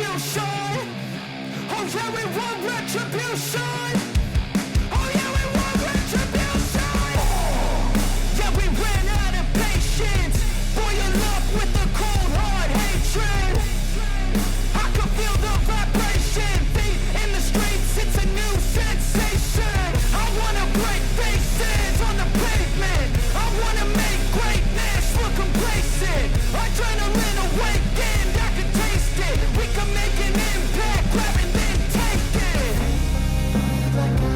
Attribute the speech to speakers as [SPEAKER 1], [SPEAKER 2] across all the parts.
[SPEAKER 1] retribution. Oh yeah, we want retribution. Oh yeah, we want retribution. Yeah, we ran out of patience. Boil up with the cold hard hatred. I can feel the vibration. Feet in the streets, it's a new sensation. I wanna break faces on the pavement. I wanna make greatness look complacent. Adrenaline awakened, I can taste it. We can make an impact, grab and then take it. Like a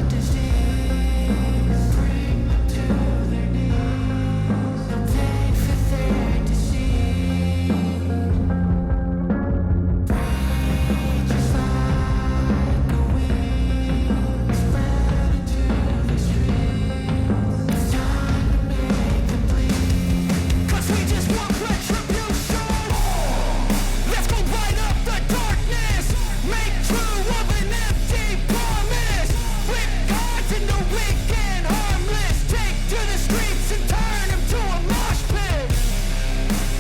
[SPEAKER 1] disease, bring them to their knees. No pain for their disease. Just like a weed, spread into the streets. It's time to make them bleed. 'Cause we just want retribution. Let's go light up the darkness. Make true of an empty promise. Flip cards into weak and harmless. Take to the streets and turn them to a mosh pit.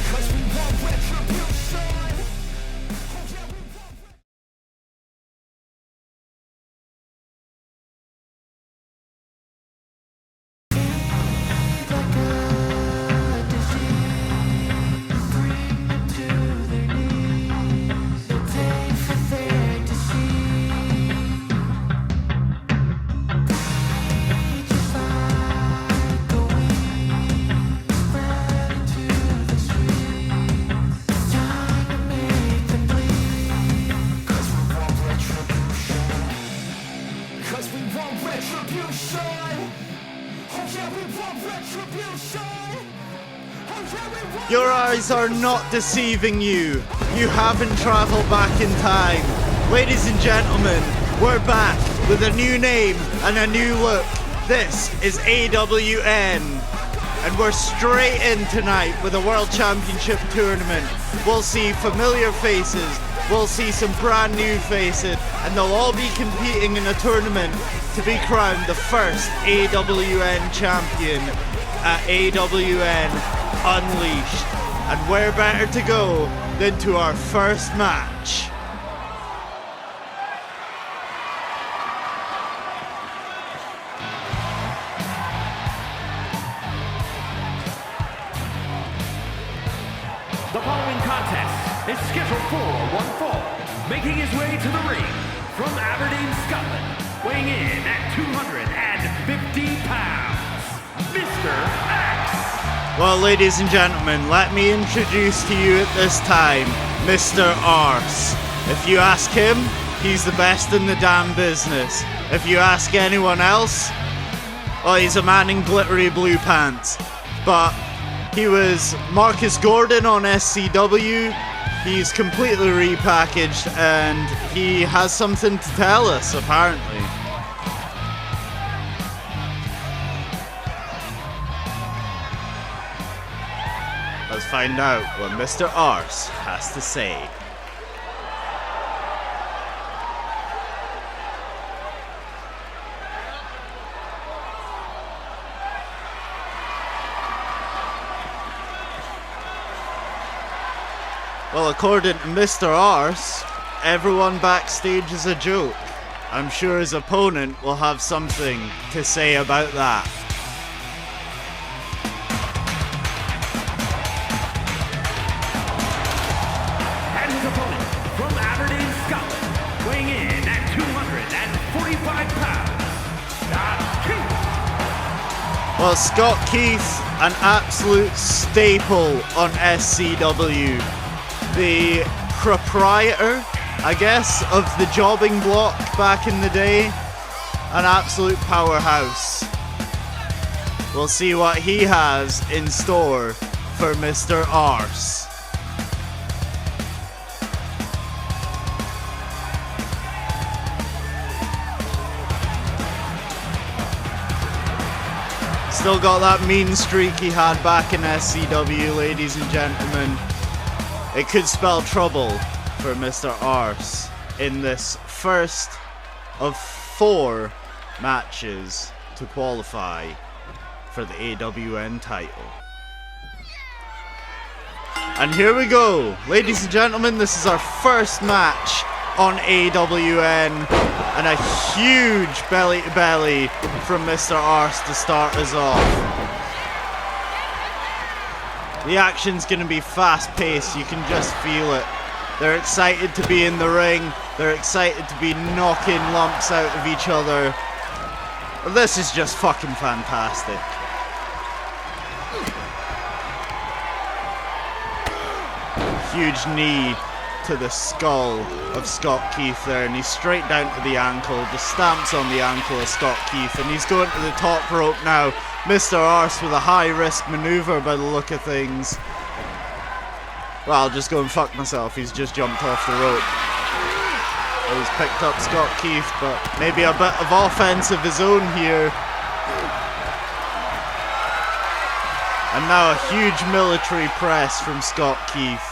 [SPEAKER 1] 'Cause we want retribution. Oh yeah, we want like a disease, bring them to their knees. No pain for their disease. Just like a weed, spread into the streets. It's time to make them bleed. 'Cause we want retribution. 'Cause we want retribution. Oh yeah, we want retribution. Oh yeah, we want
[SPEAKER 2] Your eyes are not deceiving you. You haven't traveled back in time. Ladies and gentlemen, we're back with a new name and a new look. This is AWN. And we're straight in tonight with a World Championship tournament. We'll see familiar faces, we'll see some brand new faces, and they'll all be competing in a tournament to be crowned the first AWN champion at AWN Unleashed. And where better to go than to our first match.
[SPEAKER 3] The following contest is scheduled for one fall, making his way to the ring from Aberdeen, Scotland, weighing in at 250 pounds, Mr. X.
[SPEAKER 2] Well, ladies and gentlemen, let me introduce to you at this time Mr. ARSE. If you ask him, he's the best in the damn business. If you ask anyone else, well, he's a man in glittery blue pants. But he was Marcus Gordon on SCW. He's completely repackaged and he has something to tell us, apparently. Let's find out what Mr. ARSE has to say. Well, according to Mr. ARSE, everyone backstage is a joke. I'm sure his opponent will have something to say about that.
[SPEAKER 3] And his opponent from Aberdeen, Scotland, weighing in at 245 pounds, Scott Keith.
[SPEAKER 2] Well, Scott Keith, an absolute staple on SCW. The proprietor, I guess, of the jobbing block back in the day. An absolute powerhouse. We'll see what he has in store for Mr. ARSE. Still got that mean streak he had back in SCW, ladies and gentlemen. It could spell trouble for Mr. ARSE in this first of 4 matches to qualify for the AWN title. And here we go. Ladies and gentlemen, this is our first match on AWN. And a huge belly-to-belly from Mr. ARSE to start us off. The action's going to be fast-paced. You can just feel it. They're excited to be in the ring. They're excited to be knocking lumps out of each other. This is just fucking fantastic. Huge knee to the skull of Scott Keith there, and he's straight down to the ankle, just stamps on the ankle of Scott Keith, and he's going to the top rope now. Mr. ARSE with a high-risk maneuver by the look of things. Well, I'll just go and fuck myself, he's just jumped off the rope. He's picked up Scott Keith, but maybe a bit of offense of his own here. And now a huge military press from Scott Keith.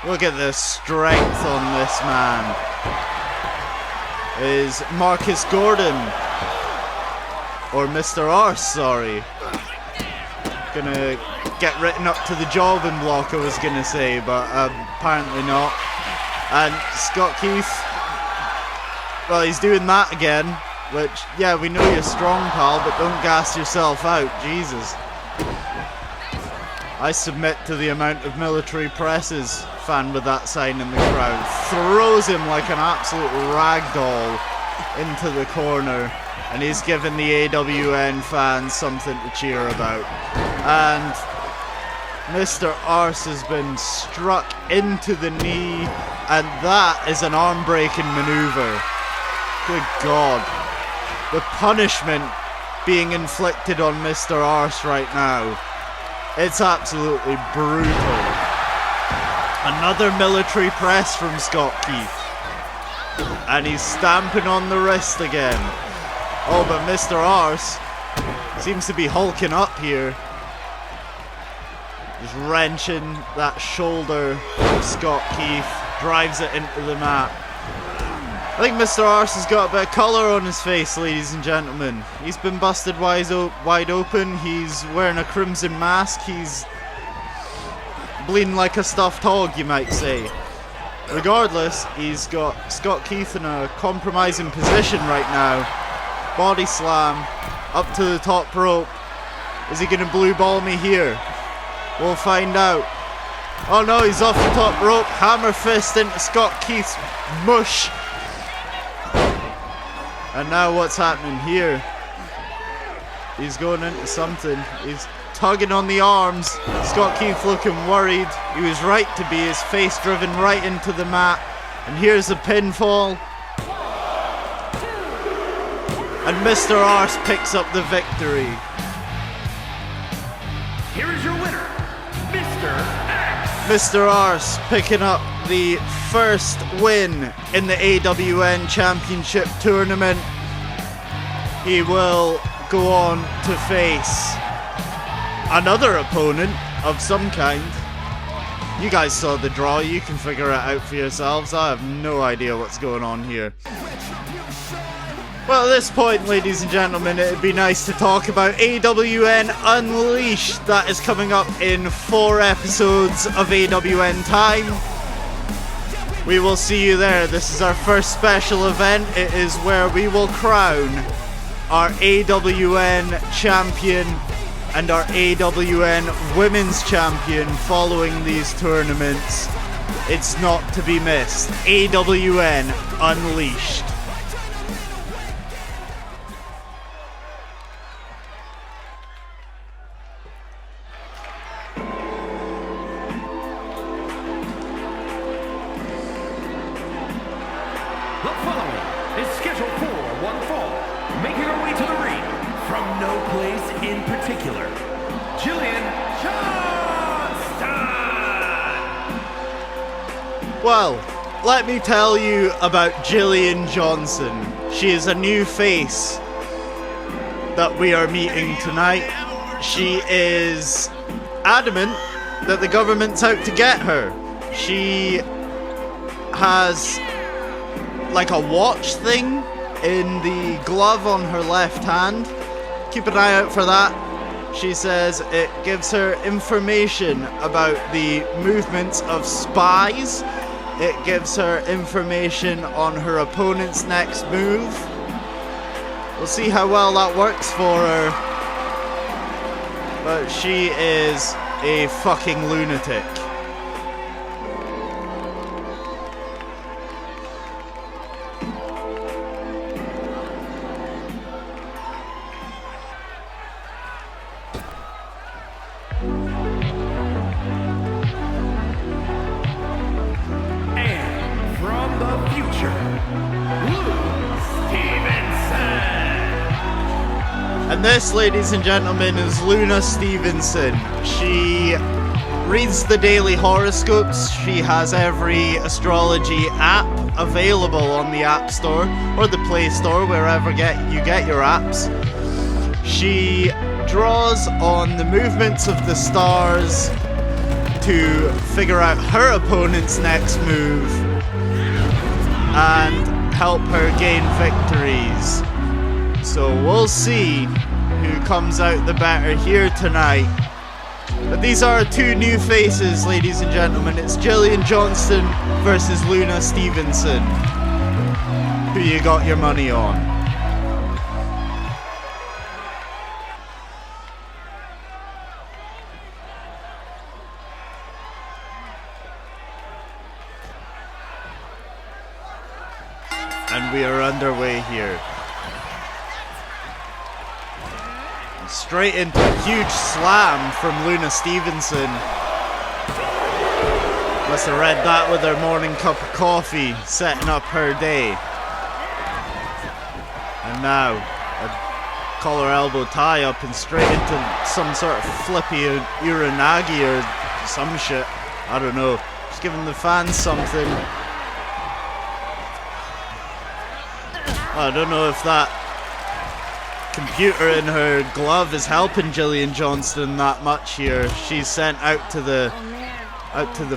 [SPEAKER 2] Look at the strength on this man. Is Marcus Gordon, or Mr. ARSE, sorry, gonna get written up to the jobbing block, I was gonna say, but apparently not. And Scott Keith, well, he's doing that again, which, yeah, we know you're strong, pal, but don't gas yourself out, Jesus. I submit to the amount of military presses. Fan with that sign in the crowd throws him like an absolute ragdoll into the corner, and he's given the AWN fans something to cheer about. And Mr. ARSE has been struck into the knee, and that is an arm-breaking maneuver. Good God. The punishment being inflicted on Mr. ARSE right now. It's absolutely brutal. Another military press from Scott Keith. And he's stamping on the wrist again. Oh, but Mr. ARSE seems to be hulking up here. Just wrenching that shoulder of Scott Keith. Drives it into the mat. I think Mr. ARSE has got a bit of colour on his face, ladies and gentlemen. He's been busted wide open. He's wearing a crimson mask. He's bleeding like a stuffed hog, you might say. Regardless, he's got Scott Keith in a compromising position right now. Body slam up to the top rope. Is he going to blue ball me here? We'll find out. Oh no, he's off the top rope. Hammer fist into Scott Keith's mush. And now what's happening here? He's going into something. He's tugging on the arms. Scott Keith looking worried. He was right to be. His face driven right into the mat. And here's a pinfall. And Mr. ARSE picks up the victory.
[SPEAKER 3] Here is your winner, Mr. X.
[SPEAKER 2] Mr. ARSE picking up the first win in the AWN Championship Tournament. He will go on to face another opponent of some kind. You guys saw the draw, you can figure it out for yourselves. I have no idea what's going on here. Well, at this point, ladies and gentlemen, it'd be nice to talk about AWN Unleashed. That is coming up in 4 episodes of AWN Time. We will see you there. This is our first special event. It is where we will crown our AWN champion and our AWN Women's champion following these tournaments. It's not to be missed. AWN Unleashed.
[SPEAKER 3] The following is scheduled for one fall, making her way to the ring from no place in particular, Jillian Johnston!
[SPEAKER 2] Well, let me tell you about Jillian Johnson. She is a new face that we are meeting tonight. She is adamant that the government's out to get her. She has like a watch thing in the glove on her left hand. Keep an eye out for that. She says it gives her information about the movements of spies. It gives her information on her opponent's next move. We'll see how well that works for her. But she is a fucking lunatic. And this, ladies and gentlemen, is Luna Stevenson. She reads the daily horoscopes. She has every astrology app available on the App Store or the Play Store, wherever you get your apps. She draws on the movements of the stars to figure out her opponent's next move and help her gain victories. So we'll see who comes out the better here tonight. But these are two new faces, ladies and gentlemen. It's Jillian Johnston versus Luna Stevenson. Who you got your money on? And we are underway here. Straight into a huge slam from Luna Stevenson. Must have read that with her morning cup of coffee, setting up her day. And now, a collar elbow tie up and straight into some sort of flippy uranagi or some shit. I don't know. Just giving the fans something. I don't know if that computer in her glove is helping Jillian Johnston that much here. She's sent out to the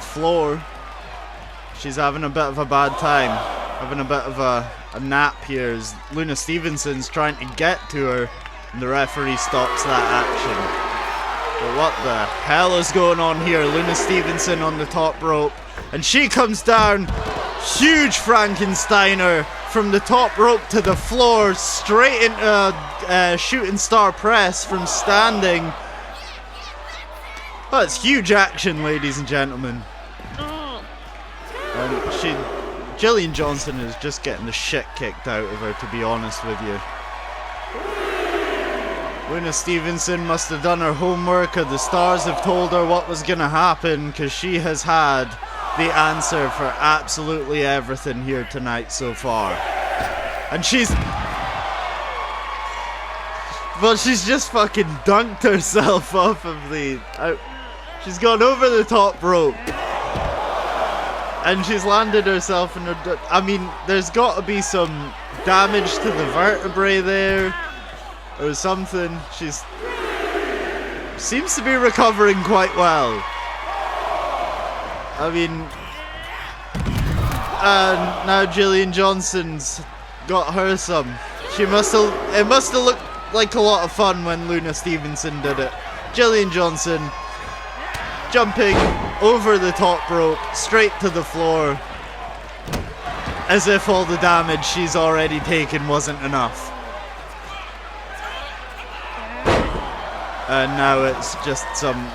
[SPEAKER 2] floor. She's having a bit of a bad time, having a bit of a nap here as Luna Stevenson's trying to get to her and the referee stops that action. But what the hell is going on here? Luna Stevenson on the top rope and she comes down, huge Frankensteiner from the top rope to the floor, straight into a shooting star press from standing. Oh, it's huge action, ladies and gentlemen. And Jillian Johnston is just getting the shit kicked out of her, to be honest with you. Luna Stevenson must have done her homework, or the stars have told her what was gonna happen, because she has had the answer for absolutely everything here tonight so far. And she's just fucking dunked herself off of the... she's gone over the top rope. And she's landed herself in her... I mean, there's got to be some damage to the vertebrae there. Or something. She's... seems to be recovering quite well. I mean, now Jillian Johnston's got her some. It must have looked like a lot of fun when Luna Stevenson did it. Jillian Johnston jumping over the top rope, straight to the floor, as if all the damage she's already taken wasn't enough. And now it's just some,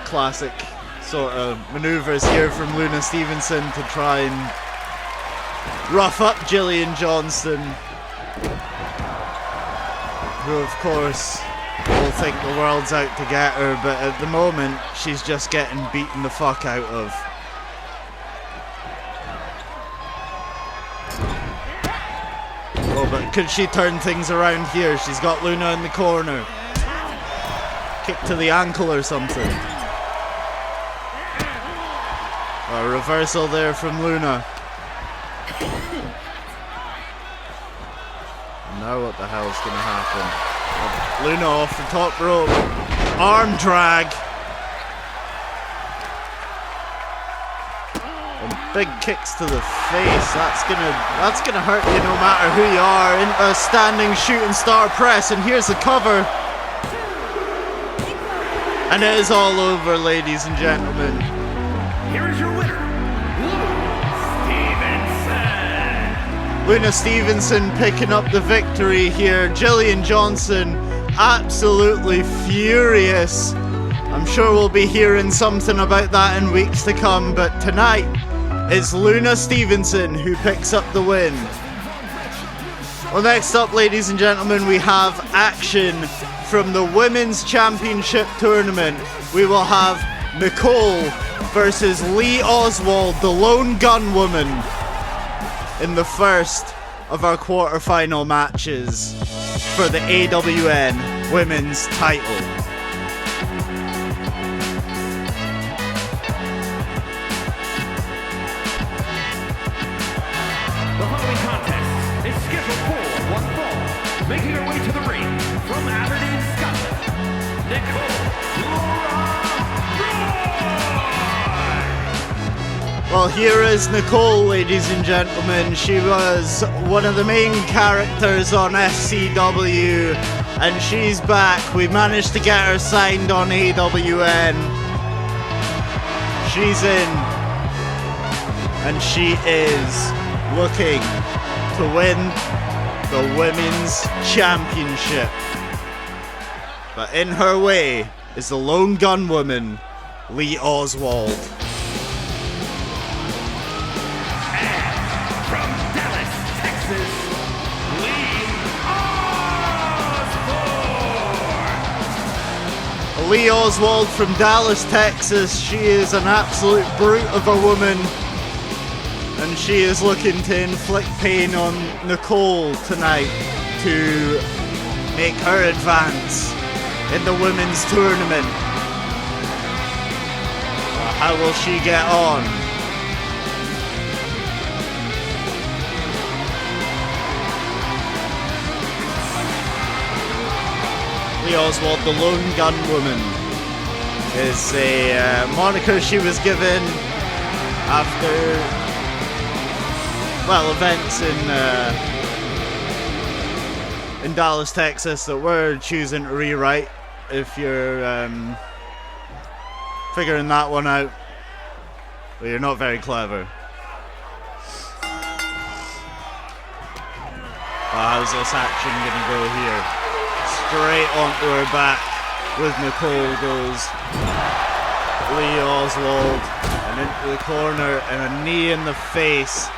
[SPEAKER 2] classic sort of maneuvers here from Luna Stevenson to try and rough up Jillian Johnston, who of course will think the world's out to get her, but at the moment she's just getting beaten the fuck out of. Oh, but could she turn things around here? She's got Luna in the corner. Kick to the ankle or something. A reversal there from Luna. Now what the hell's gonna happen? Luna off the top rope. Arm drag. And big kicks to the face. That's gonna hurt you no matter who you are. Into a standing shooting star press, and here's the cover. And it is all over, ladies and gentlemen.
[SPEAKER 3] Here is your winner,
[SPEAKER 2] Luna Stevenson picking up the victory here. Jillian Johnson absolutely furious. I'm sure we'll be hearing something about that in weeks to come, but tonight it's Luna Stevenson who picks up the win. Well, next up, ladies and gentlemen, we have action from the Women's Championship Tournament. We will have NICOLE versus Lee Oswald, the Lone Gunwoman, in the first of our quarterfinal matches for the AWN Women's title.
[SPEAKER 3] The following contest is scheduled for one fall. Making her way to the ring from Aberdeen, Scotland, NICOLE.
[SPEAKER 2] Well, here is NICOLE, ladies and gentlemen. She was one of the main characters on FCW, and she's back. We managed to get her signed on AWN. She's in, and she is looking to win the Women's Championship. But in her way is the Lone Gunwoman, Lee Oswald. Lee Oswald from Dallas, Texas. She is an absolute brute of a woman, and she is looking to inflict pain on NICOLE tonight to make her advance in the women's tournament. How will she get on? Lee Oswald, the Lone Gunwoman, is a moniker she was given after, well, events in Dallas, Texas that we're choosing to rewrite. If you're figuring that one out, well, you're not very clever. Well, how's this action gonna go here? Straight onto her back with NICOLE goes Lee Oswald, and into the corner and a knee in the face.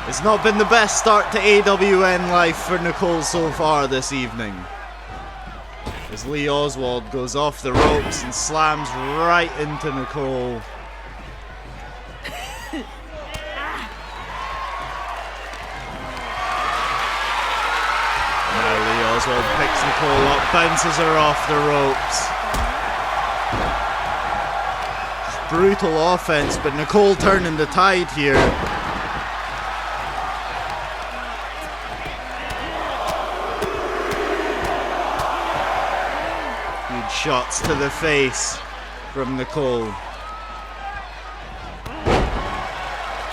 [SPEAKER 2] It's not been the best start to AWN life for NICOLE so far this evening, as Lee Oswald goes off the ropes and slams right into NICOLE. Oswald picks NICOLE up, bounces her off the ropes. Brutal offense, but NICOLE turning the tide here. Huge shots to the face from NICOLE.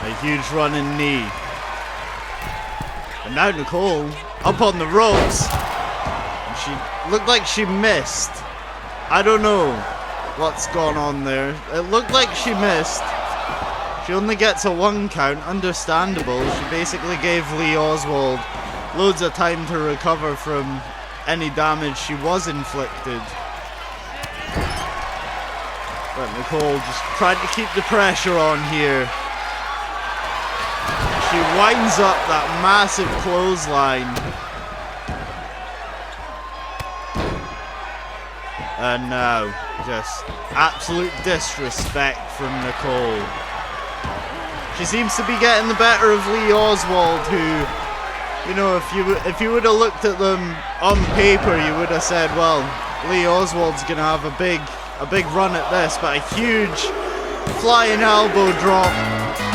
[SPEAKER 2] A huge running knee. And now NICOLE up on the ropes. She looked like she missed. I don't know what's gone on there. It looked like she missed. She only gets a 1 count, understandable. She basically gave Lee Oswald loads of time to recover from any damage she was inflicted. But NICOLE just tried to keep the pressure on here. She winds up that massive clothesline. And now, just absolute disrespect from NICOLE. She seems to be getting the better of Lee Oswald, who, you know, if you would have looked at them on paper, you would have said, well, Lee Oswald's gonna have a big run at this, but a huge flying elbow drop,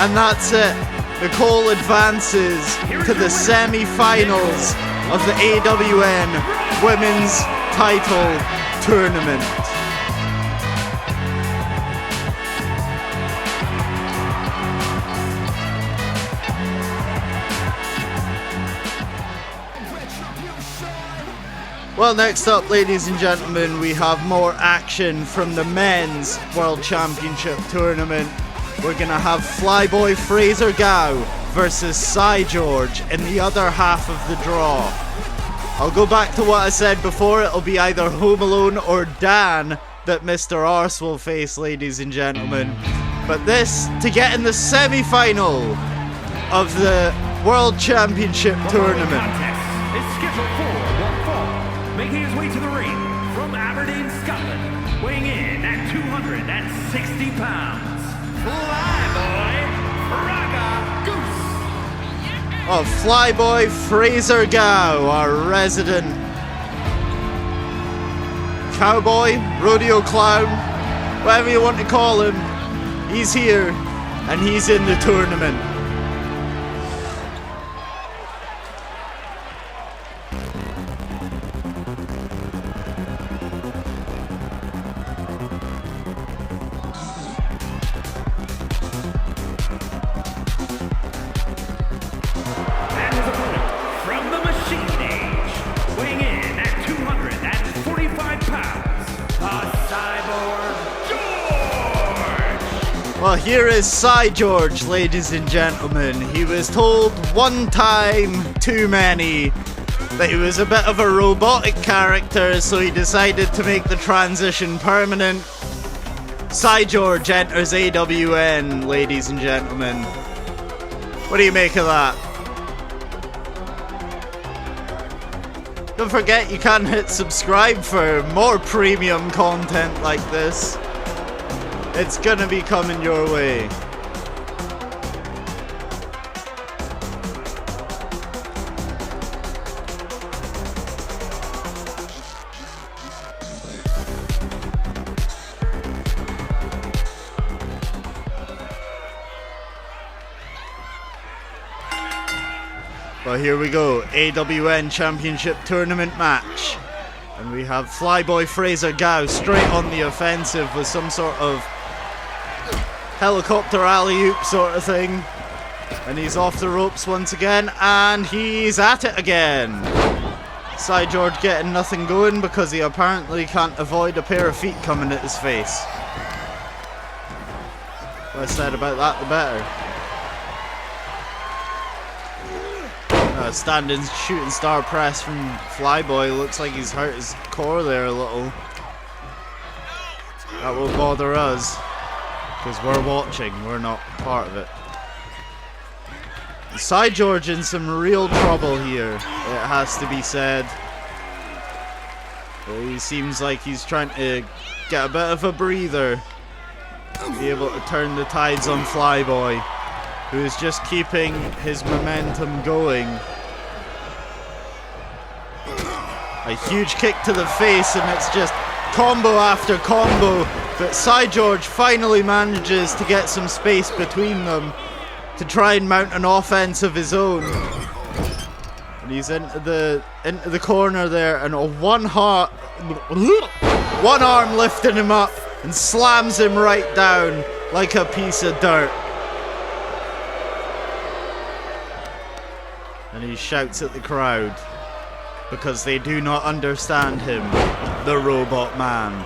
[SPEAKER 2] and that's it. NICOLE advances to the semi-finals of the AWN Women's Title Tournament. Well, next up, ladies and gentlemen, we have more action from the Men's World Championship Tournament. We're going to have FLYBOY FRASER GOW versus CYGEORGE in the other half of the draw. I'll go back to what I said before. It'll be either Home Alone or Dan that Mr. ARSE will face, ladies and gentlemen. But this to get in the semi-final of the World Championship Tournament.
[SPEAKER 3] Contest is scheduled for one fall, making his way to the ring from Aberdeen, Scotland, weighing in at 260 pounds, FLYBOY FRASER GOW.
[SPEAKER 2] Of FLYBOY FRASER GOW, our resident cowboy, rodeo clown, whatever you want to call him. He's here and he's in the tournament. Well, here is CYGEORGE, ladies and gentlemen. He was told one time too many that he was a bit of a robotic character, so he decided to make the transition permanent. CYGEORGE enters AWN, ladies and gentlemen. What do you make of that? Don't forget you can hit subscribe for more premium content like this. It's gonna be coming your way. Well, here we go. AWN Championship Tournament match. And we have FLYBOY FRASER GOW straight on the offensive with some sort of helicopter alley-oop sort of thing. And he's off the ropes once again, and he's at it again. CYGEORGE getting nothing going because he apparently can't avoid a pair of feet coming at his face. Less said about that, the better. Standing shooting star press from FLYBOY. Looks like he's hurt his core there a little. That won't bother us, because we're watching, we're not part of it. CYGEORGE in some real trouble here, it has to be said. He seems like he's trying to get a bit of a breather, be able to turn the tides on FLYBOY, who is just keeping his momentum going. A huge kick to the face, and it's just combo after combo, but CYGEORGE finally manages to get some space between them to try and mount an offense of his own. And he's into the corner there, and one arm lifting him up and slams him right down like a piece of dirt. And he shouts at the crowd because they do not understand him, the robot man.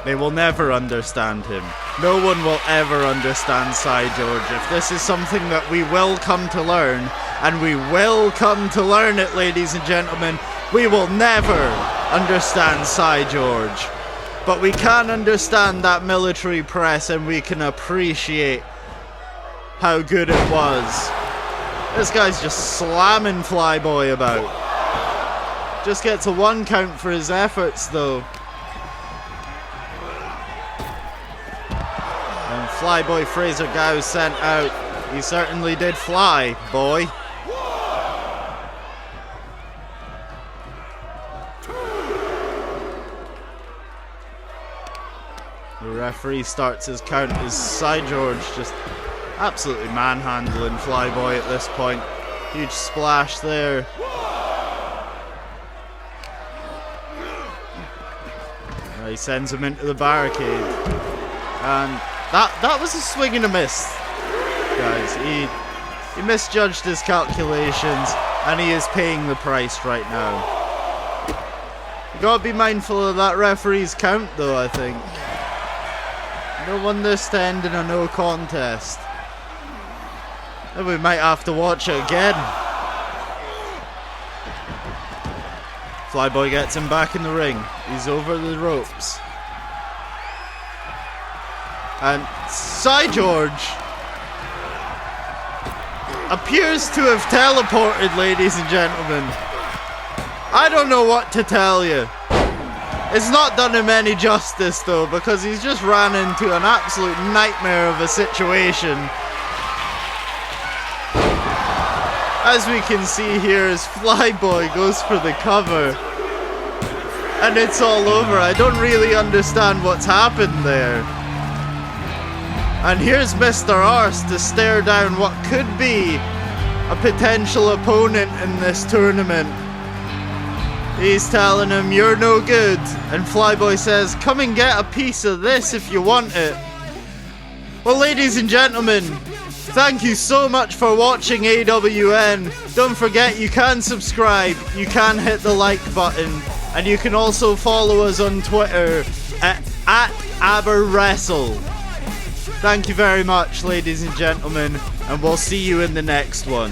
[SPEAKER 2] They will never understand him. No one will ever understand CYGEORGE. If this is something that we will come to learn, and we will come to learn it, ladies and gentlemen, we will never understand CYGEORGE. But we can understand that military press, and we can appreciate how good it was. This guy's just slamming FLYBOY about. Just gets a 1 count for his efforts though. And FLYBOY FRASER GOW sent out. He certainly did fly, boy. The referee starts his count as CYGEORGE just absolutely manhandling FLYBOY at this point. Huge splash there. He sends him into the barricade. And that was a swing and a miss, guys. He misjudged his calculations. And he is paying the price right now. You gotta be mindful of that referee's count though, I think. I don't want this to end in a no contest. Then we might have to watch it again. Flyboy gets him back in the ring. He's over the ropes. And CYGEORGE appears to have teleported, ladies and gentlemen. I don't know what to tell you. It's not done him any justice though, because he's just ran into an absolute nightmare of a situation. As we can see here, as Flyboy goes for the cover. And it's all over. I don't really understand what's happened there. And here's Mr. ARSE to stare down what could be a potential opponent in this tournament. He's telling him, you're no good. And Flyboy says, come and get a piece of this if you want it. Well, ladies and gentlemen, thank you so much for watching AWN. Don't forget you can subscribe, you can hit the like button, and you can also follow us on Twitter at AberWrestle. Thank you very much, ladies and gentlemen, and we'll see you in the next one.